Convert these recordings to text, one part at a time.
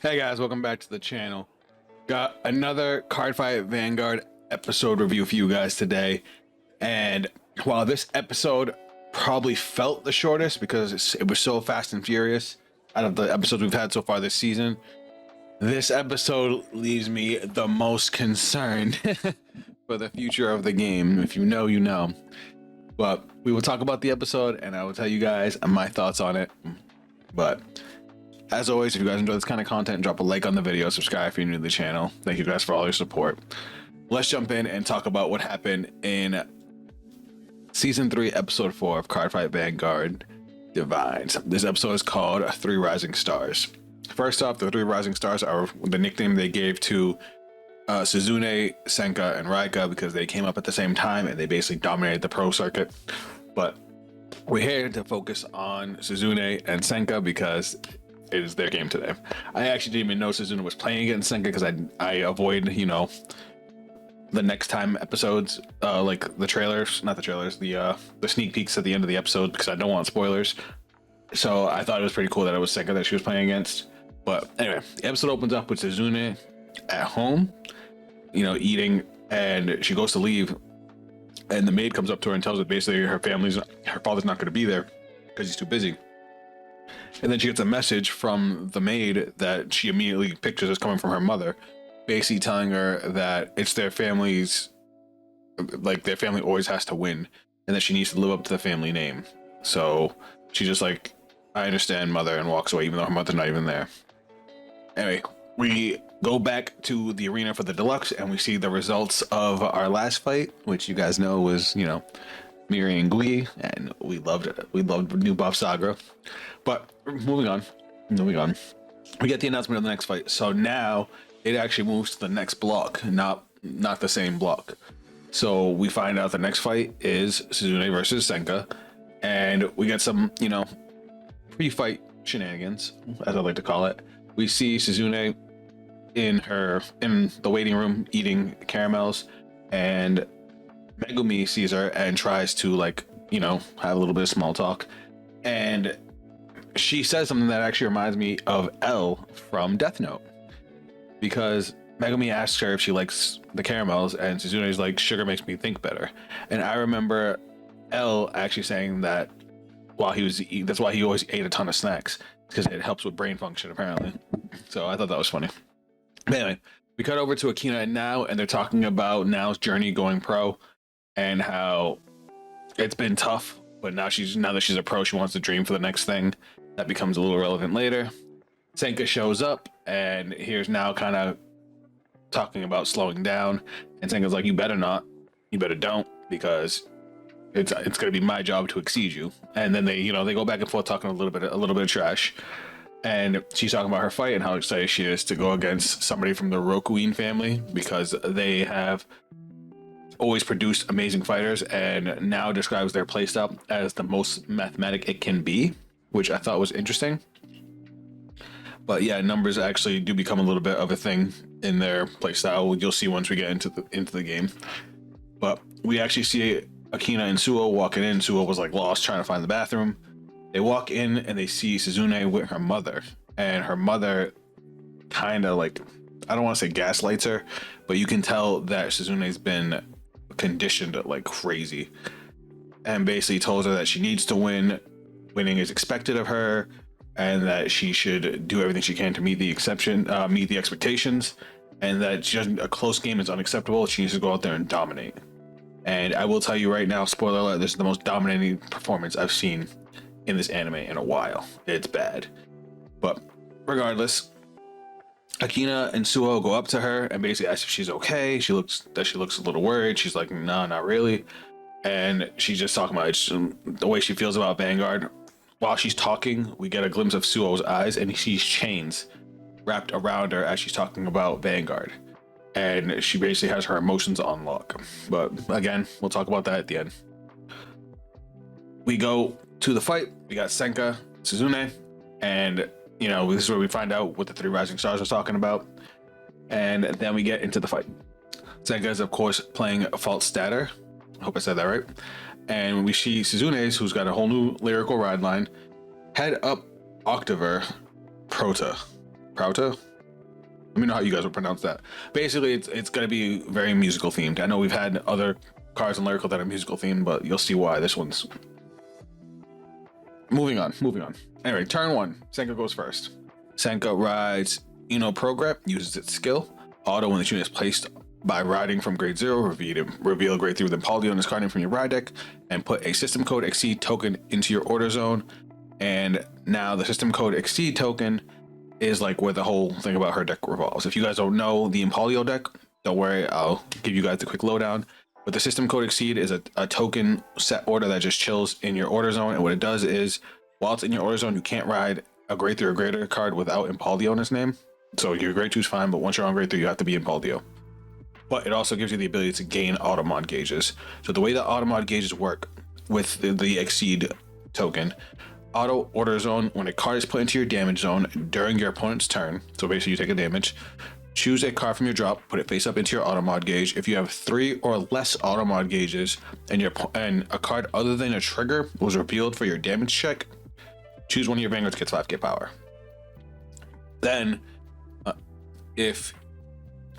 Hey guys, welcome back to the channel. Got another Cardfight Vanguard episode review for you guys today. And while this episode probably felt the shortest because it was so fast and furious out of the episodes we've had so far this season, this episode leaves me the most concerned for the future of the game. If you know, you know. But we will talk about the episode and I will tell you guys my thoughts on it. But as always, if you guys enjoy this kind of content, drop a like on the video, subscribe if you're new to the channel. Thank you guys for all your support. Let's jump in and talk about what happened in Season 3, Episode 4 of Cardfight Vanguard Divinez. This episode is called 3 Rising Stars. First off, the 3 Rising Stars are the nickname they gave to Suzune, Senka, and Raika because they came up at the same time and they basically dominated the pro circuit. But we're here to focus on Suzune and Senka because it is their game today. I actually didn't even know Suzune was playing against Senka because I avoid, you know, the next time episodes, like the trailers, not the trailers, the sneak peeks at the end of the episode because I don't want spoilers. So I thought it was pretty cool that it was Senka that she was playing against. But anyway, the episode opens up with Suzune at home, you know, eating, and she goes to leave, and the maid comes up to her and tells her basically her father's not going to be there because he's too busy. And then she gets a message from the maid that she immediately pictures as coming from her mother, basically telling her that it's their family's, like their family always has to win and that she needs to live up to the family name. So she's just like, I understand, mother, and walks away even though her mother's not even there. Anyway, we go back to the arena for the deluxe and we see the results of our last fight, which you guys know was, you know, Miri and Gui, and we loved it. We loved new buff Sagra. But moving on, we get the announcement of the next fight. So now it actually moves to the next block, not the same block. So we find out the next fight is Suzune versus Senka, and we get some, you know, pre-fight shenanigans, as I like to call it. We see Suzune in the waiting room eating caramels, and Megumi sees her and tries to, like, you know, have a little bit of small talk, and she says something that actually reminds me of L from Death Note, because Megumi asks her if she likes the caramels and Suzune's like, sugar makes me think better. And I remember L actually saying that while he was eating, that's why he always ate a ton of snacks, because it helps with brain function apparently. So I thought that was funny. But anyway, we cut over to Akina and Now, and they're talking about Now's journey going pro and how it's been tough, but now that she's a pro, she wants to dream for the next thing. That becomes a little relevant later. Senka shows up, and here's Now kind of talking about slowing down, and Senka's like, you better not, you better don't, because it's going to be my job to exceed you. And then they go back and forth talking a little bit of trash. And she's talking about her fight and how excited she is to go against somebody from the Rokuin family because they have always produced amazing fighters, and Now describes their playstyle as the most mathematic it can be, which I thought was interesting. But yeah, numbers actually do become a little bit of a thing in their playstyle. You'll see once we get into the game. But we actually see Akina and Suo walking in. Suo was like lost trying to find the bathroom. They walk in and they see Suzune with her mother, and her mother kind of, like, I don't want to say gaslights her, but you can tell that Suzune's been conditioned like crazy, and basically told her that she needs to win. Winning is expected of her, and that she should do everything she can to meet the expectations, and that a close game is unacceptable. She needs to go out there and dominate. And I will tell you right now, spoiler alert, this is the most dominating performance I've seen in this anime in a while. It's bad. But regardless, Akina and Suo go up to her and basically ask if she's okay. She looks a little worried. She's like, no, not really. And she's just talking about the way she feels about Vanguard. While she's talking, we get a glimpse of Suo's eyes, and he sees chains wrapped around her as she's talking about Vanguard. And she basically has her emotions on lock. But again, we'll talk about that at the end. We go to the fight. We got Senka, Suzune, and you know, this is where we find out what the 3 Rising Stars are talking about. And then we get into the fight. Senka is, of course, playing a false statter. I hope I said that right. And we see Suzune's, who's got a whole new lyrical ride line, head up Octaver Prota. Prouta. Let me know how you guys would pronounce that. Basically, it's going to be very musical themed. I know we've had other cards in Lyrical that are musical themed, but you'll see why this one's. Moving on. Anyway, turn 1. Senka goes first. Senka rides Progrep, uses its skill. Auto when the unit is placed by riding from grade 0, reveal grade 3 with Impaldio on this card name from your ride deck, and put a system code Exceed token into your order zone. And now the system code Exceed token is like where the whole thing about her deck revolves. If you guys don't know the Impaldio deck, don't worry, I'll give you guys a quick lowdown. But the system code Exceed is a token set order that just chills in your order zone, and what it does is, while it's in your order zone, you can't ride a grade 3 or greater card without Impaldio in its name. So your grade 2 is fine, but once you're on grade 3, you have to be Impaldio. But it also gives you the ability to gain automod gauges. So the way that automod gauges work with the Exceed token, auto order zone, when a card is put into your damage zone during your opponent's turn, so basically you take a damage, choose a card from your drop, put it face up into your automod gauge. If you have 3 or less automod gauges and a card other than a trigger was revealed for your damage check, choose one of your vanguards, gets 5k power. Then if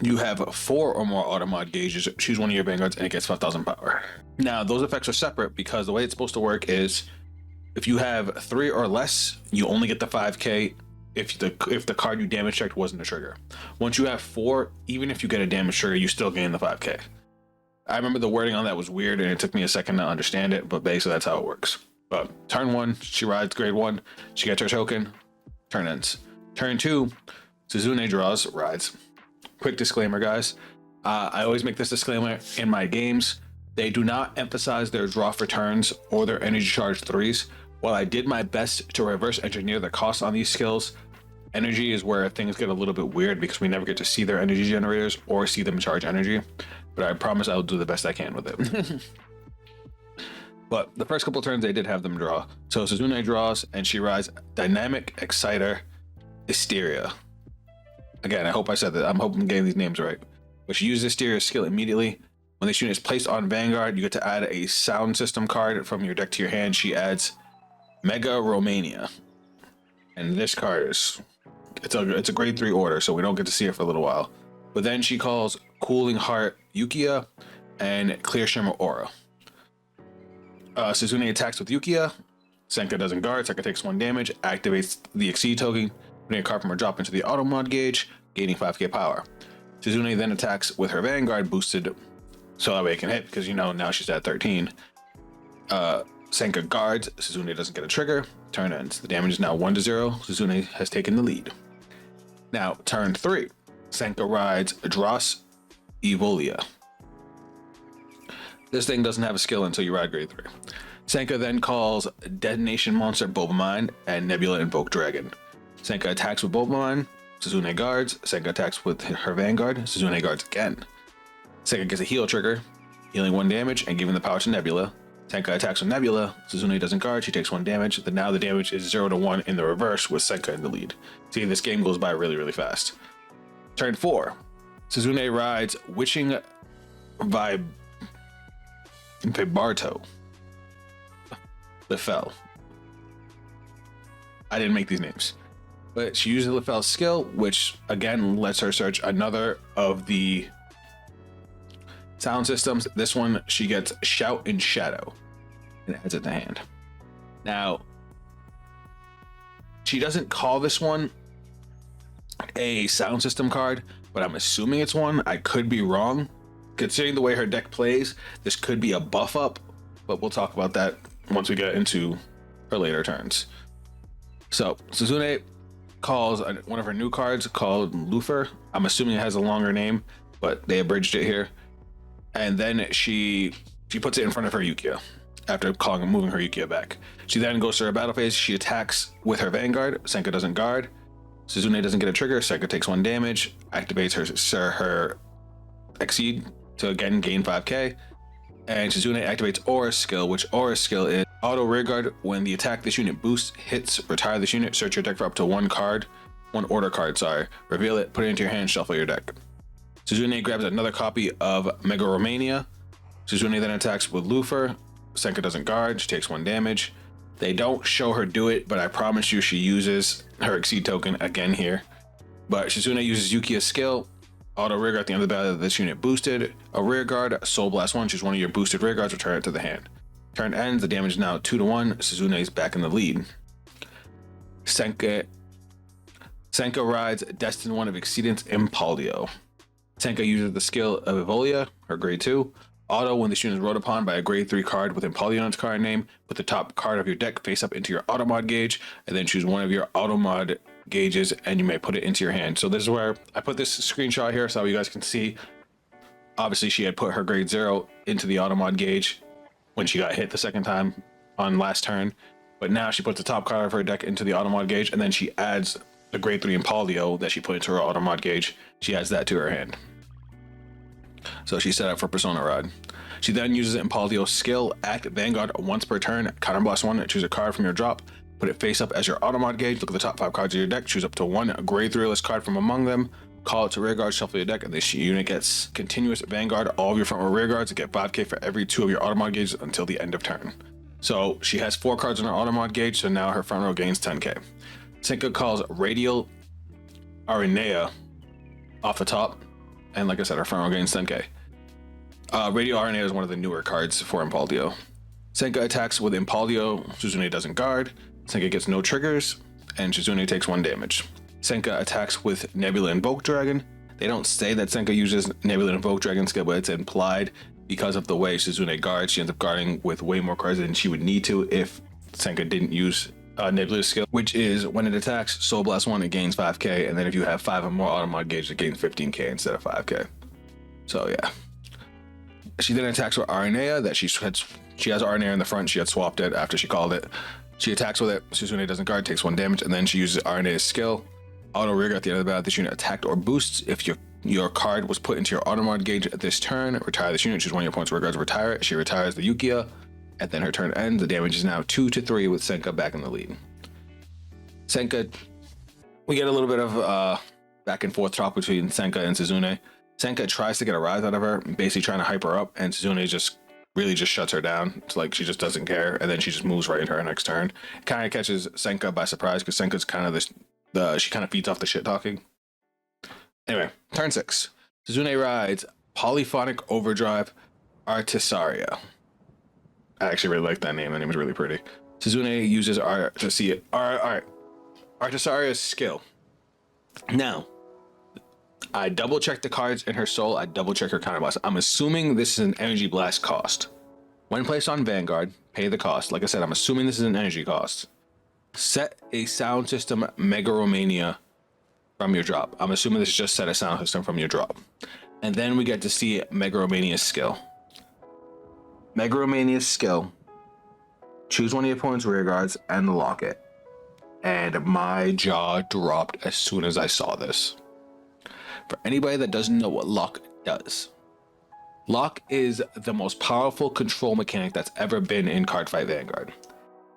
you have 4 or more automod gauges, choose one of your vanguards and it gets 5,000 power. Now those effects are separate because the way it's supposed to work is, if you have 3 or less, you only get the 5k if the card you damage checked wasn't a trigger. Once you have 4, even if you get a damage trigger, you still gain the 5k. I remember the wording on that was weird and it took me a second to understand it, but basically that's how it works. But turn 1, she rides grade 1, she gets her token, turn ends. Turn 2, Suzune rides. Quick disclaimer, guys. I always make this disclaimer in my games. They do not emphasize their draw for turns or their energy charge 3s. While I did my best to reverse engineer the cost on these skills, energy is where things get a little bit weird because we never get to see their energy generators or see them charge energy. But I promise I'll do the best I can with it. But the first couple turns, they did have them draw. So Suzune draws and she rides Dynamic Exciter Hysteria. Again, I hope I said that. I'm hoping I'm getting these names right. But she uses Hysteria's skill immediately. When this unit is placed on Vanguard, you get to add a sound system card from your deck to your hand. She adds Mega Romania. And this card is, it's a grade 3 order, so we don't get to see it for a little while. But then she calls Cooling Heart Yukia and Clear Shimmer Aura. Suzune attacks with Yukia. Senka doesn't guard. Senka takes 1 damage, activates the Exceed token, putting a card from her drop into the auto mod gauge, gaining 5k power. Suzune then attacks with her Vanguard boosted, so that way it can hit, because now she's at 13. Senka guards. Suzune doesn't get a trigger. Turn ends. The damage is now 1-0. Suzune has taken the lead. Now, turn 3. Senka rides Dross Evolia. This thing doesn't have a skill until you ride grade 3. Senka then calls Detonation Monster Bulbamine and Nebula Invoke Dragon. Senka attacks with Bulbamine. Suzune guards. Senka attacks with her Vanguard. Suzune guards again. Senka gets a heal trigger, healing 1 damage and giving the power to Nebula. Senka attacks with Nebula. Suzune doesn't guard. She takes 1 damage. Now the damage is 0-1 in the reverse with Senka in the lead. See, this game goes by really, really fast. Turn 4. Suzune rides Witching Vibarto. Lefel. I didn't make these names. But she uses Lefel's skill, which again lets her search another of the sound systems. This one, she gets Shout and Shadow and adds it to hand. Now, she doesn't call this one a sound system card, but I'm assuming it's one. I could be wrong. Considering the way her deck plays, this could be a buff up, but we'll talk about that once we get into her later turns. So Suzune calls one of her new cards called Lufer. I'm assuming it has a longer name, but they abridged it here. And then she puts it in front of her Yukia after calling and moving her Yukia back. She then goes to her battle phase. She attacks with her Vanguard. Senka doesn't guard. Suzune doesn't get a trigger. Senka takes 1 damage, activates her Exceed to again gain 5k. And Suzune activates Aura's skill, which Aura's skill is Auto Rearguard. When the attack this unit boosts hits, retire this unit, search your deck for up to 1 order card, reveal it, put it into your hand, shuffle your deck. Suzune grabs another copy of Mega Romania. Suzune then attacks with Lufer. Senka doesn't guard, she takes 1 damage. They don't show her do it, but I promise you she uses her Exceed token again here. But Shizune uses Yukia's skill. Auto rear guard at the end of the battle of this unit boosted. A rear guard, Soul Blast 1, choose one of your boosted rear guards, return it to the hand. Turn ends, the damage is now 2-1. Shizune is back in the lead. Senka rides Destined One of Exceedance Impaldio. Senka uses the skill of Evolia, her grade 2. Auto, when this unit is rode upon by a grade 3 card with Impaldio on its card name, put the top card of your deck face up into your auto mod gauge, and then choose one of your auto mod gauges, and you may put it into your hand. So this is where I put this screenshot here so you guys can see. Obviously, she had put her grade 0 into the auto mod gauge when she got hit the second time on last turn. But now she puts the top card of her deck into the auto mod gauge, and then she adds the grade 3 Impaldio that she put into her auto mod gauge. She adds that to her hand. So she's set up for Persona Rod. She then uses Impaldio's skill, Act Vanguard once per turn, counter blast 1, choose a card from your drop, put it face up as your auto mod gauge, look at the top 5 cards of your deck, choose up to one grade 3 list card from among them, call it to rear guard, shuffle your deck, and this unit gets continuous Vanguard all of your front row rear guards and get 5k for every 2 of your auto mod gauges until the end of turn. So she has 4 cards on her auto mod gauge, so now her front row gains 10k. Senka calls Radial Aranea off the top, and like I said, her front row gains 10k. Radial Aranea is one of the newer cards for Impaldio. Senka attacks with Impaldio, Shizune doesn't guard, Senka gets no triggers, and Shizune takes 1 damage. Senka attacks with Nebula Invoke Dragon. They don't say that Senka uses Nebula Invoke Dragon skill, but it's implied because of the way Shizune guards. She ends up guarding with way more cards than she would need to if Senka didn't use Nebula's skill, which is when it attacks Soul Blast 1, it gains 5k, and then if you have 5 or more auto mod gauge, it gains 15k instead of 5k. So yeah. She then attacks with Aranea that she has Aranea in the front. She had swapped it after she called it. She attacks with it. Shizune doesn't guard, takes 1 damage, and then she uses Aranea's skill. Auto rear guard at the end of the battle. This unit attacked or boosts. If your card was put into your auto mod gauge at this turn, retire this unit. Choose one of your opponent's rear guards, retire it. She retires the Yukia, and then her turn ends. The damage is now 2-3 with Senka back in the lead. Senka, we get a little bit of back and forth talk between Senka and Shizune. Senka tries to get a rise out of her, basically trying to hype her up, and Shizune just shuts her down. It's like she just doesn't care, and then she just moves right into her next turn. It kind of catches Senka by surprise because Senka's kind of she kind of feeds off the shit talking. Anyway, turn 6. Shizune rides Polyphonic Overdrive Artisaria. I actually really like that name. That name is really pretty. Shizune uses Artisaria's skill. Now, I double checked the cards in her soul. I double checked her counter blast. I'm assuming this is an energy blast cost. When placed on Vanguard, pay the cost. Like I said, I'm assuming this is an energy cost. Set a sound system Megaromania from your drop. I'm assuming this is just set a sound system from your drop. And then we get to see Megaromania's skill. Megaromania's skill. Choose one of your opponent's rear guards and lock it. And my jaw dropped as soon as I saw this. For anybody that doesn't know what lock does, lock is the most powerful control mechanic that's ever been in Cardfight Vanguard.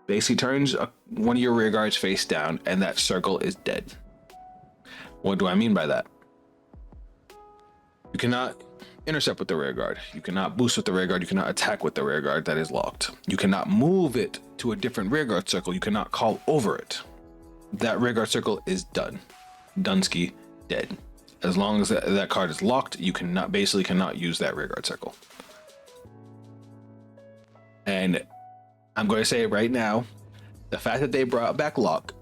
Basically turns one of your rear guards face down and that circle is dead. What do I mean by that? You cannot intercept with the rear guard. You cannot boost with the rear guard. You cannot attack with the rear guard that is locked. You cannot move it to a different rear guard circle. You cannot call over it. That rear guard circle is done. Dunsky, dead. As long as that card is locked, you cannot use that rear guard circle. And I'm going to say it right now, the fact that they brought back lock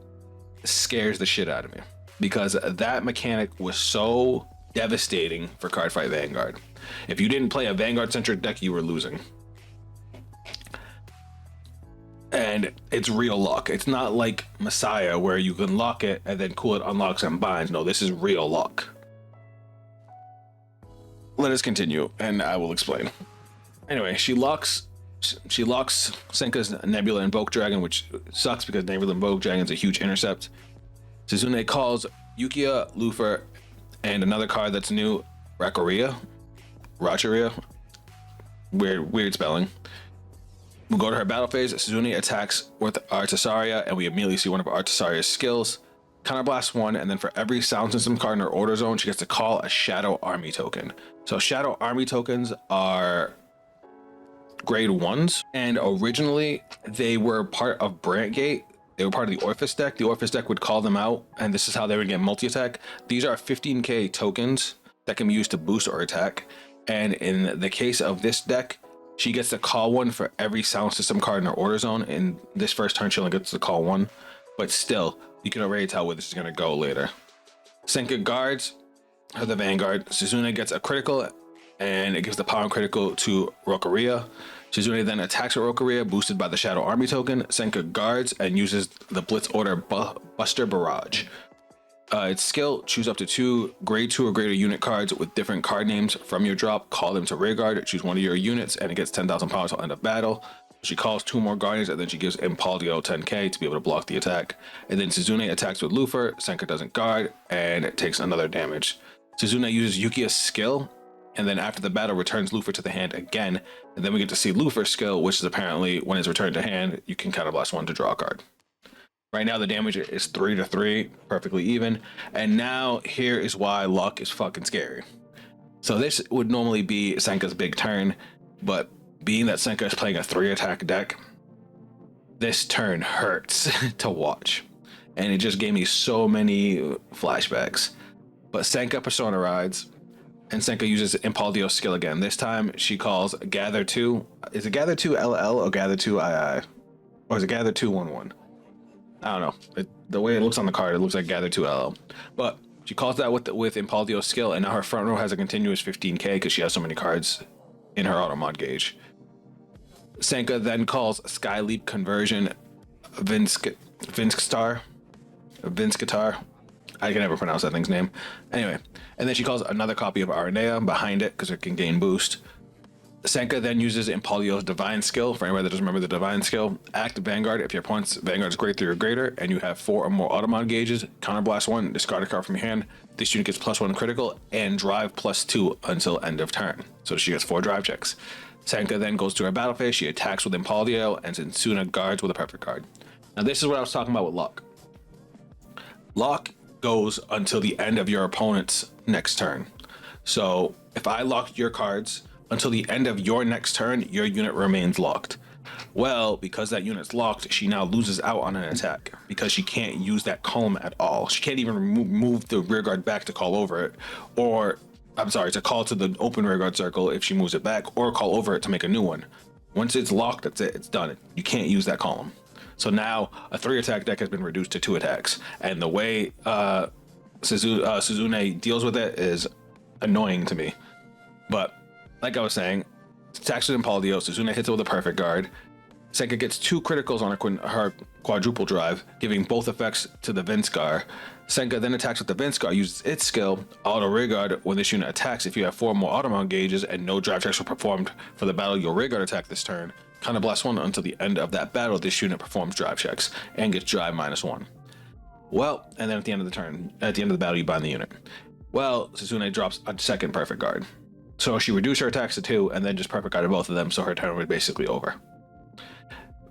scares the shit out of me, because that mechanic was so devastating for Cardfight Vanguard. If you didn't play a Vanguard centric deck, you were losing. And it's real lock. It's not like Messiah where you can lock it and then cool it unlocks and binds. No, this is real lock. Let us continue and I will explain. Anyway, she locks Senka's Nebula Invoke Dragon, which sucks because Nebula Invoke Dragon is a huge intercept. Shizune calls Yukia, Lufer, and another card that's new, Racheria. Weird spelling. We'll go to her battle phase. Shizune attacks with Artisaria, and we immediately see one of Artisaria's skills. Counterblast 1, and then for every sound system card in her order zone, she gets to call a Shadow Army token. So Shadow Army tokens are grade 1s, and originally they were part of Brantgate, They were part of the Orphis deck. The Orphis deck would call them out, and this is how they would get multi-attack. These are 15k tokens that can be used to boost or attack. And in the case of this deck, she gets to call one for every sound system card in her order zone. In this first turn, she only gets to call one, but still, you can already tell where this is going to go later. Senka guards her the Vanguard. Suzune gets a critical, and it gives the power critical to Rokaria. Suzune then attacks with Rokaria, boosted by the Shadow Army token. Senka guards and uses the Blitz Order Buster Barrage. Its skill, choose up to 2 grade 2 or greater unit cards with different card names from your drop, call them to rearguard, choose one of your units, and it gets 10,000 power till end of battle. She calls 2 more Guardians, and then she gives Impaldio 10k to be able to block the attack. And then Suzune attacks with Lufer, Senka doesn't guard, and it takes another damage. Suzune uses Yukia's skill, and then after the battle returns Lufer to the hand again, and then we get to see Lufer's skill, which is apparently when it's returned to hand, you can counterblast 1 to draw a card. Right now the damage is 3-3, perfectly even, and now here is why luck is fucking scary. So this would normally be Senka's big turn, but being that Senka is playing a 3-attack deck, this turn hurts to watch, and it just gave me so many flashbacks. But Senka Persona rides, and Senka uses Impaldio's skill again. This time she calls Gather 2. Is it Gather 2 LL or Gather 2 II? Or is it Gather 2 1-1? I don't know. The way it looks on the card, it looks like Gather 2 LL. But she calls that with Impaldio's skill, and now her front row has a continuous 15k because she has so many cards in her auto mod gauge. Senka then calls Skyleap Conversion Vinskatar. I can never pronounce that thing's name. Anyway, and then she calls another copy of Aranea behind it because it can gain boost. Senka then uses Impaldio's Divine skill. For anybody that doesn't remember the Divine skill, act Vanguard if your opponent's Vanguard is grade 3 or greater, and you have 4 or more Automod gauges. Counterblast 1, discard a card from your hand. This unit gets +1 critical and drive +2 until end of turn. So she gets 4 drive checks. Senka then goes to her battle phase. She attacks with Impaldio, and Setsuna guards with a perfect card. Now this is what I was talking about with Lock. Lock goes until the end of your opponent's next turn. So if I locked your cards until the end of your next turn, your unit remains locked. Well, because that unit's locked, she now loses out on an attack because she can't use that column at all. She can't even move the rear guard back to call over it, or I'm sorry, to call to the open rear guard circle if she moves it back, or call over it to make a new one. Once it's locked, that's it, it's done. You can't use that column. So now a 3-attack deck has been reduced to 2 attacks, and the way Suzune deals with it is annoying to me. But like I was saying, attacks with Impaldio, Suzune hits it with a perfect guard. Senka gets 2 criticals on her quadruple drive, giving both effects to the Vinskar. Senka then attacks with the Vinskar, uses its skill, auto rearguard when this unit attacks. If you have 4 more automount gauges and no drive checks were performed for the battle, your rearguard attack this turn. Counterblast 1 until the end of that battle. This unit performs drive checks and gets drive -1. Well, and then at the end of the battle, you bind the unit. Well, Suzune drops a second perfect guard. So she reduced her attacks to 2 and then just perfect guarded both of them, so her turn was basically over.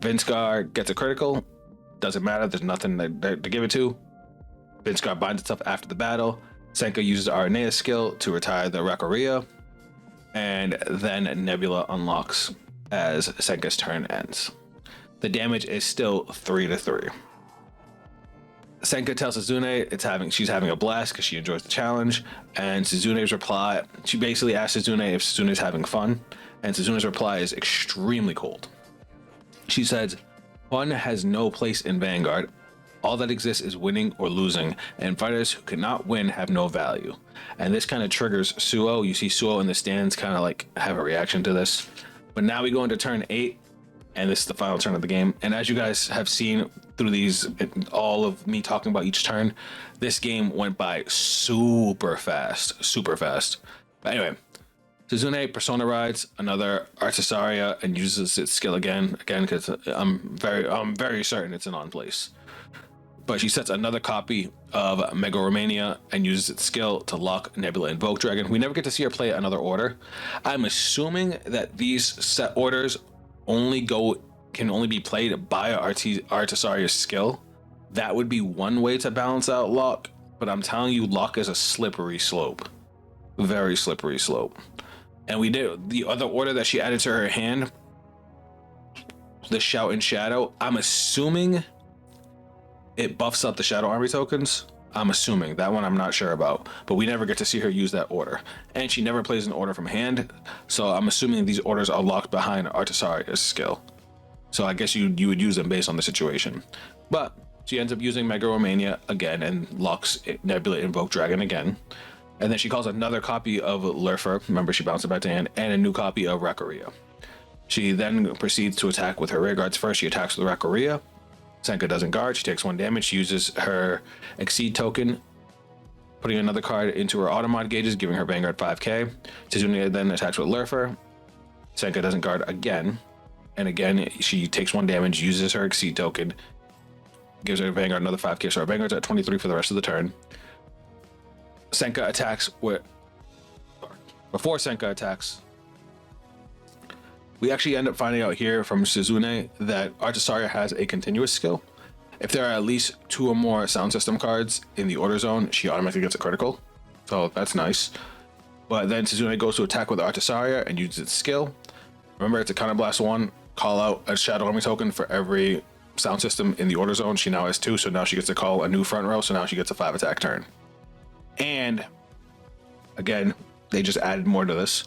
Vinskar gets a critical. Doesn't matter, there's nothing to give it to. Vinskar binds itself after the battle. Senka uses Aranea skill to retire the Rokaria. And then Nebula unlocks as Senka's turn ends. The damage is still 3-3. Senka tells Suzune she's having a blast because she enjoys the challenge, and Suzune's reply, she basically asks Suzune if Suzune's having fun, and Suzune's reply is extremely cold. She says, "Fun has no place in Vanguard. All that exists is winning or losing, and fighters who cannot win have no value." And this kind of triggers Suo. You see Suo in the stands kind of like have a reaction to this. But now we go into turn 8, and this is the final turn of the game. And as you guys have seen through all of me talking about each turn, this game went by super fast. But anyway, Suzune Persona rides another Artisaria and uses its skill again because I'm very certain it's an on place. But she sets another copy of Megalomania and uses its skill to lock Nebula Invoke Dragon. We never get to see her play another order. I'm assuming that these set orders can only be played by Artisaria's skill. That would be one way to balance out Lock, but I'm telling you, Lock is a slippery slope. Very slippery slope. And we did the other order that she added to her hand, the Shout and Shadow. I'm assuming it buffs up the Shadow Army tokens. I'm assuming that one I'm not sure about, but we never get to see her use that order, and she never plays an order from hand, so I'm assuming these orders are locked behind Artisaria's skill. So I guess you would use them based on the situation. But she ends up using Mega Romania again and locks Nebula Invoke Dragon again. And then she calls another copy of Lurfer, remember she bounced it back to hand, and a new copy of Rakaria. She then proceeds to attack with her rear guards first. She attacks with Rakaria. Senka doesn't guard, she takes 1 damage. She uses her Exceed token, putting another card into her Automod gauges, giving her Vanguard 5k. Tsuzune then attacks with Lurfer. Senka doesn't guard again. And again, she takes 1 damage, uses her Exceed token, gives her Vanguard another 5k. So her Vanguard's at 23 for the rest of the turn. Senka attacks with... Before Senka attacks, we actually end up finding out here from Tsuzune that Artisaria has a continuous skill. If there are at least 2 or more sound system cards in the order zone, she automatically gets a critical. So that's nice. But then Tsuzune goes to attack with Artisaria and uses its skill. Remember, it's a counterblast 1. Call out a Shadow Army token for every sound system in the order zone. She now has 2, so now she gets to call a new front row, so now she gets a 5 attack turn. And again, they just added more to this.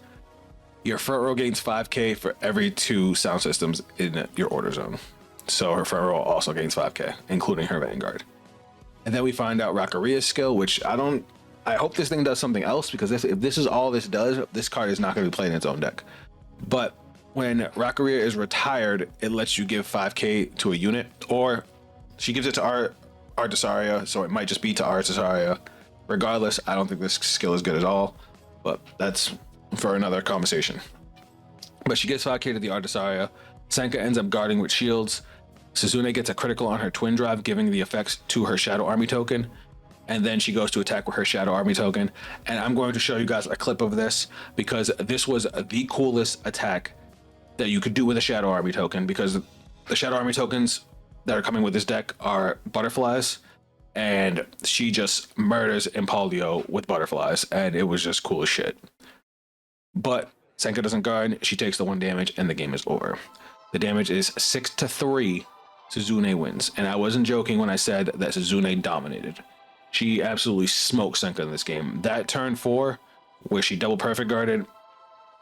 Your front row gains 5k for every 2 sound systems in your order zone. So her front row also gains 5k, including her Vanguard. And then we find out Rakaria's skill, which I hope this thing does something else, because if this is all this does, this card is not going to be played in its own deck. But when Rakaria is retired, it lets you give 5k to a unit, or she gives it to Artisaria, so it might just be to Artisaria. Regardless, I don't think this skill is good at all, but that's for another conversation. But she gets 5k to the Artisaria. Senka ends up guarding with shields. Tsuzune gets a critical on her twin drive, giving the effects to her Shadow Army token. And then she goes to attack with her Shadow Army token. And I'm going to show you guys a clip of this, because this was the coolest attack that you could do with a Shadow Army token, because the Shadow Army tokens that are coming with this deck are butterflies, and she just murders Empoleon with butterflies, and it was just cool as shit. But Senka doesn't guard, she takes the 1 damage, and the game is over. The damage is 6-3. Tsuzune wins. And I wasn't joking when I said that Tsuzune dominated. She absolutely smoked Senka in this game. That turn 4, where she double perfect guarded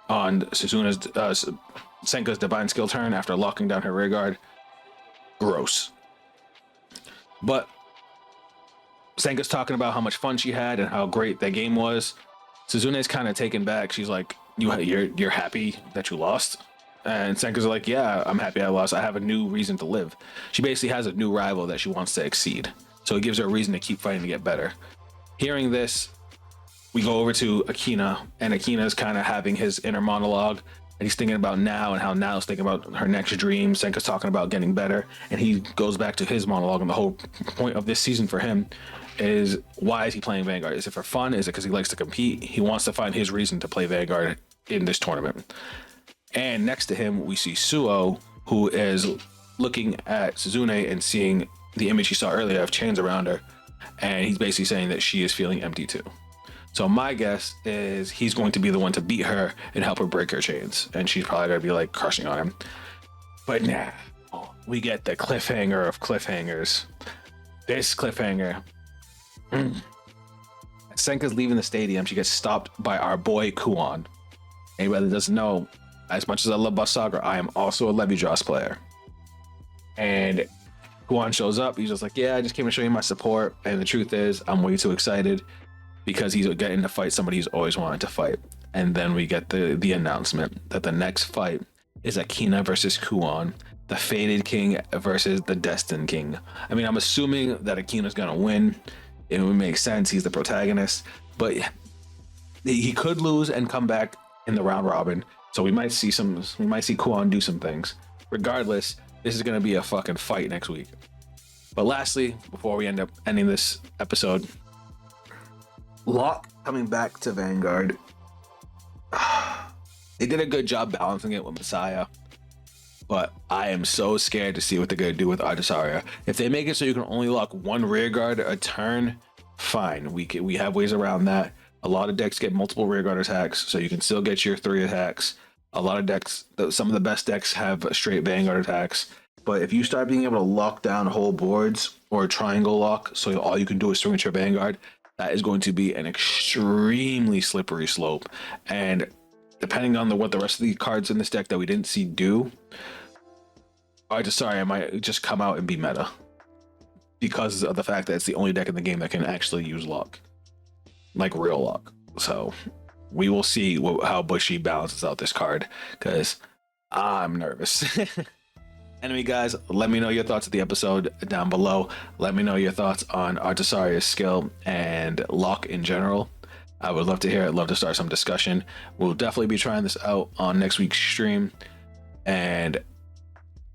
on Senka's divine skill turn after locking down her rear guard, gross. But Senka's talking about how much fun she had and how great that game was. Suzune's kind of taken back. She's like, you're happy that you lost? And Senka's like, yeah, I'm happy I lost. I have a new reason to live. She basically has a new rival that she wants to exceed. So it gives her a reason to keep fighting to get better. Hearing this, we go over to Akina, and Akina's kind of having his inner monologue, and he's thinking about now and how Nao's thinking about her next dream. Senka's talking about getting better, and he goes back to his monologue, and the whole point of this season for him is, why is he playing Vanguard? Is it for fun? Is it because he likes to compete? He wants to find his reason to play Vanguard in this tournament. And next to him, we see Suo, who is looking at Tsuzune and seeing the image he saw earlier of chains around her, and he's basically saying that she is feeling empty too. So my guess is he's going to be the one to beat her and help her break her chains, and she's probably gonna be like crushing on him. But now we get the cliffhanger of cliffhangers. This cliffhanger. Senka's leaving the stadium. She gets stopped by our boy Kuon. Anybody that doesn't know, as much as I love Bus Saga, I am also a Levi-Joss player. And Kuon shows up. He's just like, yeah, I just came to show you my support. And the truth is, I'm way too excited, because he's getting to fight somebody he's always wanted to fight. And then we get the announcement that the next fight is Akina versus Kuon, the Fated King versus the Destined King. I mean, I'm assuming that Akina's gonna win. It would make sense. He's the protagonist, but he could lose and come back in the round robin. So we might see Kuon do some things. Regardless, this is gonna be a fucking fight next week. But lastly, before we end up ending this episode, Locke coming back to Vanguard. They did a good job balancing it with Messiah, but I am so scared to see what they're gonna do with Artisaria. If they make it so you can only lock 1 rear guard a turn, fine. We have ways around that. A lot of decks get multiple rear guard attacks, so you can still get your 3 attacks. A lot of decks, some of the best decks have straight Vanguard attacks. but if you start being able to lock down whole boards or triangle lock, so all you can do is swing at your Vanguard, that is going to be an extremely slippery slope. And depending on what the rest of the cards in this deck that we didn't see do, I might just come out and be meta because of the fact that it's the only deck in the game that can actually use lock, like real lock. So we will see how Bushy balances out this card, because I'm nervous. Anyway, guys, let me know your thoughts of the episode down below. Let me know your thoughts on Artisaria's skill and lock in general. I would love to hear it. Love to start some discussion. We'll definitely be trying this out on next week's stream and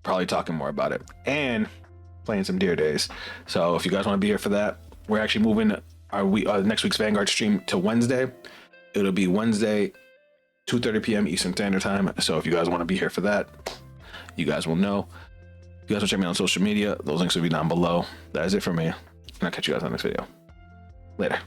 probably talking more about it and playing some Deer Days. So if you guys want to be here for that, we're actually moving our next week's Vanguard stream to Wednesday. It'll be Wednesday, 2:30 p.m. Eastern Standard Time. So if you guys want to be here for that, you guys will know. If you guys want to check me out on social media, those links will be down below. That is it for me. And I'll catch you guys on the next video. Later.